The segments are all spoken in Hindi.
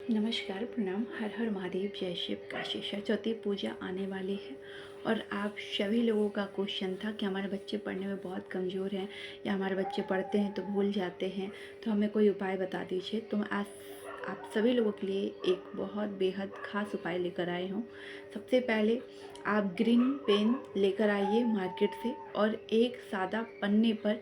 नमस्कार, प्रणाम। हर हर महादेव, जय शिव काशी। सरस्वती पूजा आने वाली है और आप सभी लोगों का क्वेश्चन था कि हमारे बच्चे पढ़ने में बहुत कमज़ोर हैं या हमारे बच्चे पढ़ते हैं तो भूल जाते हैं, तो हमें कोई उपाय बता दीजिए। तो मैं आज आप सभी लोगों के लिए एक बहुत बेहद ख़ास उपाय लेकर आई हूँ। सबसे पहले आप ग्रीन पेन लेकर आइए मार्केट से और एक सादा पन्ने पर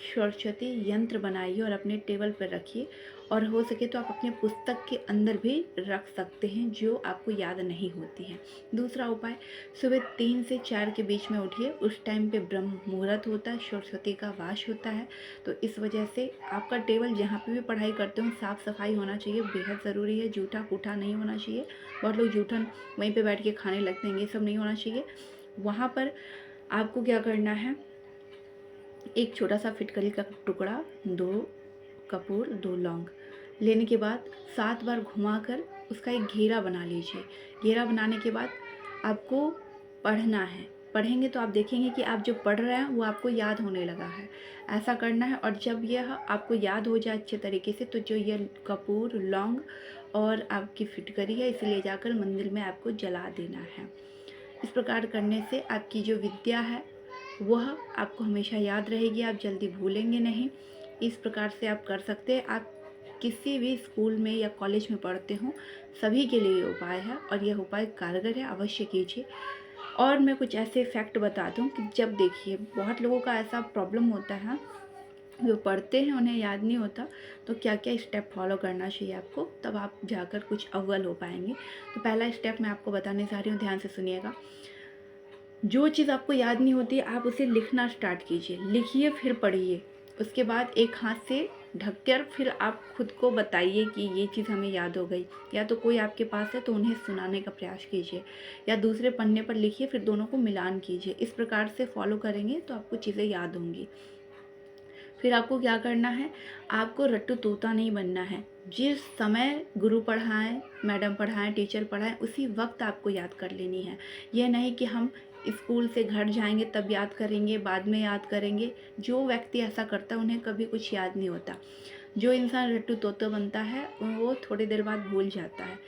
सरस्वती यंत्र बनाइए और अपने टेबल पर रखिए। और हो सके तो आप अपने पुस्तक के अंदर भी रख सकते हैं जो आपको याद नहीं होती है। दूसरा उपाय, सुबह 3 से 4 के बीच में उठिए। उस टाइम पे ब्रह्म मुहूर्त होता है, सरस्वती का वास होता है। तो इस वजह से आपका टेबल जहाँ पे भी पढ़ाई करते हो साफ़ सफाई होना चाहिए, बेहद ज़रूरी है। जूठा कूठा नहीं होना चाहिए। बहुत लोग जूठन वहीं पर बैठ के खाने लगते हैं, ये सब नहीं होना चाहिए। वहाँ पर आपको क्या करना है, एक छोटा सा फिटकरी का टुकड़ा, 2 कपूर, 2 लौंग लेने के बाद 7 बार घुमाकर उसका एक घेरा बना लीजिए। घेरा बनाने के बाद आपको पढ़ना है। पढ़ेंगे तो आप देखेंगे कि आप जो पढ़ रहे हैं वो आपको याद होने लगा है। ऐसा करना है और जब यह आपको याद हो जाए अच्छे तरीके से, तो जो ये कपूर, लौंग और आपकी फिटकरी है, इसे ले जाकर मंदिर में आपको जला देना है। इस प्रकार करने से आपकी जो विद्या है वह आपको हमेशा याद रहेगी, आप जल्दी भूलेंगे नहीं। इस प्रकार से आप कर सकते हैं। आप किसी भी स्कूल में या कॉलेज में पढ़ते हो, सभी के लिए ये उपाय है और यह उपाय कारगर है, अवश्य कीजिए। और मैं कुछ ऐसे फैक्ट बता दूं कि जब देखिए बहुत लोगों का ऐसा प्रॉब्लम होता है, जो पढ़ते हैं उन्हें याद नहीं होता, तो क्या क्या स्टेप फॉलो करना चाहिए आपको, तब आप जाकर कुछ अव्वल हो पाएंगे। तो पहला स्टेप मैं आपको बताने जा रही हूँ, ध्यान से सुनिएगा। जो चीज़ आपको याद नहीं होती आप उसे लिखना स्टार्ट कीजिए, लिखिए फिर पढ़िए। उसके बाद एक हाथ से ढककर फिर आप खुद को बताइए कि ये चीज़ हमें याद हो गई। या तो कोई आपके पास है तो उन्हें सुनाने का प्रयास कीजिए, या दूसरे पन्ने पर लिखिए, फिर दोनों को मिलान कीजिए। इस प्रकार से फॉलो करेंगे तो आपको चीज़ें याद होंगी। फिर आपको क्या करना है, आपको रट्टू तोता नहीं बनना है। जिस समय गुरु पढ़ाएं, मैडम पढ़ाएं, टीचर पढ़ाएं, उसी वक्त आपको याद कर लेनी है। यह नहीं कि हम स्कूल से घर जाएंगे तब याद करेंगे, बाद में याद करेंगे। जो व्यक्ति ऐसा करता है उन्हें कभी कुछ याद नहीं होता। जो इंसान रट्टू तोता बनता है वो थोड़ी देर बाद भूल जाता है।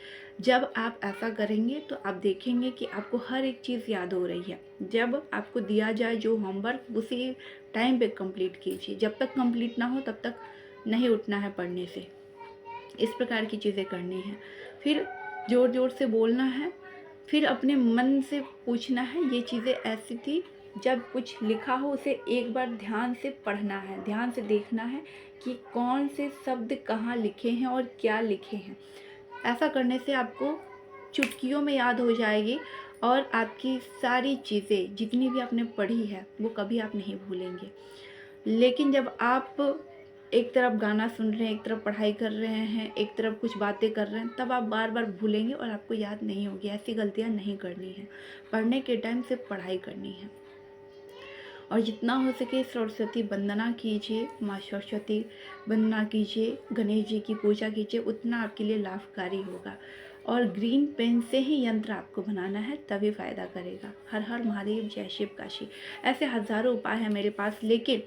जब आप ऐसा करेंगे तो आप देखेंगे कि आपको हर एक चीज़ याद हो रही है। जब आपको दिया जाए जो होमवर्क, उसी टाइम पे कंप्लीट कीजिए। जब तक कंप्लीट ना हो तब तक नहीं उठना है पढ़ने से। इस प्रकार की चीज़ें करनी है। फिर ज़ोर ज़ोर से बोलना है। फिर अपने मन से पूछना है, ये चीज़ें ऐसी थी। जब कुछ लिखा हो उसे एक बार ध्यान से पढ़ना है, ध्यान से देखना है कि कौन से शब्द कहाँ लिखे हैं और क्या लिखे हैं। ऐसा करने से आपको चुटकियों में याद हो जाएगी और आपकी सारी चीज़ें जितनी भी आपने पढ़ी है वो कभी आप नहीं भूलेंगे। लेकिन जब आप एक तरफ गाना सुन रहे हैं, एक तरफ पढ़ाई कर रहे हैं, एक तरफ कुछ बातें कर रहे हैं, तब आप बार बार भूलेंगे और आपको याद नहीं होगी। ऐसी गलतियां नहीं करनी है। पढ़ने के टाइम से पढ़ाई करनी है। और जितना हो सके सरस्वती वंदना कीजिए, माँ सरस्वती वंदना कीजिए, गणेश जी की पूजा कीजिए, उतना आपके लिए लाभकारी होगा। और ग्रीन पेन से ही यंत्र आपको बनाना है, तभी फ़ायदा करेगा। हर हर महादेव, जय शिव काशी। ऐसे हज़ारों उपाय हैं मेरे पास, लेकिन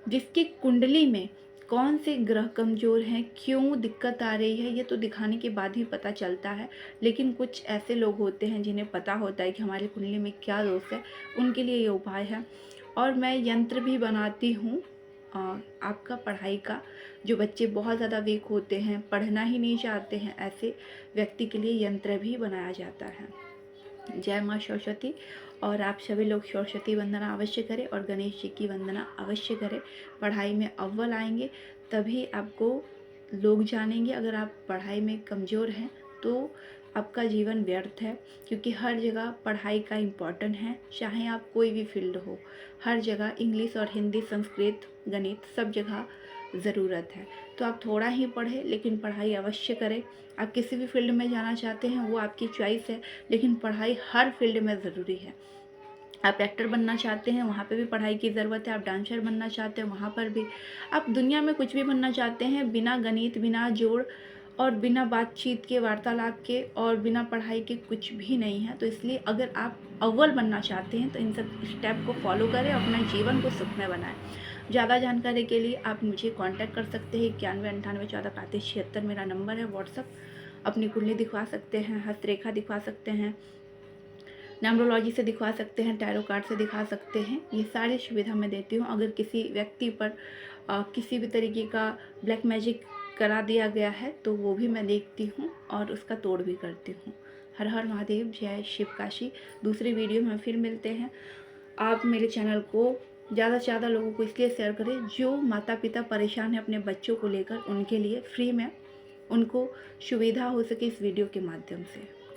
जिसकी कुंडली में कौन से ग्रह कमज़ोर हैं, क्यों दिक्कत आ रही है, ये तो दिखाने के बाद ही पता चलता है। लेकिन कुछ ऐसे लोग होते हैं जिन्हें पता होता है कि हमारी कुंडली में क्या दोष है, उनके लिए ये उपाय है। और मैं यंत्र भी बनाती हूँ आपका पढ़ाई का। जो बच्चे बहुत ज़्यादा वीक होते हैं, पढ़ना ही नहीं चाहते हैं, ऐसे व्यक्ति के लिए यंत्र भी बनाया जाता है। जय माँ सरस्वती। और आप सभी लोग सरस्वती वंदना अवश्य करें और गणेश जी की वंदना अवश्य करें। पढ़ाई में अव्वल आएंगे तभी आपको लोग जानेंगे। अगर आप पढ़ाई में कमज़ोर हैं तो आपका जीवन व्यर्थ है, क्योंकि हर जगह पढ़ाई का इम्पोर्टेंट है। चाहे आप कोई भी फील्ड हो, हर जगह इंग्लिश और हिंदी, संस्कृत, गणित सब जगह ज़रूरत है। तो आप थोड़ा ही पढ़ें लेकिन पढ़ाई अवश्य करें। आप किसी भी फील्ड में जाना चाहते हैं वो आपकी चॉइस है, लेकिन पढ़ाई हर फील्ड में ज़रूरी है। आप एक्टर बनना चाहते हैं, वहाँ पे भी पढ़ाई की ज़रूरत है। आप डांसर बनना चाहते हैं, वहाँ पर भी। आप दुनिया में कुछ भी बनना चाहते हैं, बिना गणित, बिना जोड़ और बिना बातचीत के, वार्तालाप के और बिना पढ़ाई के कुछ भी नहीं है। तो इसलिए अगर आप अव्वल बनना चाहते हैं तो इन सब स्टेप को फॉलो करें, अपने जीवन को सुखमय बनाएं। ज़्यादा जानकारी के लिए आप मुझे कांटेक्ट कर सकते हैं। 91 98 14 35 76 मेरा नंबर है व्हाट्सअप। अपनी कुंडली दिखवा सकते हैं, हस्तरेखा दिखवा सकते हैं, न्यूमरोलॉजी से दिखवा सकते हैं, टैरो कार्ड से दिखा सकते हैं। ये सारी सुविधा मैं देती हूँ। अगर किसी व्यक्ति पर किसी भी तरीके का ब्लैक मैजिक करा दिया गया है तो वो भी मैं देखती हूँ और उसका तोड़ भी करती हूँ। हर हर महादेव, जय शिव काशी। दूसरी वीडियो में फिर मिलते हैं। आप मेरे चैनल को ज़्यादा से ज़्यादा लोगों को इसलिए शेयर करें जो माता पिता परेशान हैं अपने बच्चों को लेकर, उनके लिए फ्री में उनको सुविधा हो सके इस वीडियो के माध्यम से।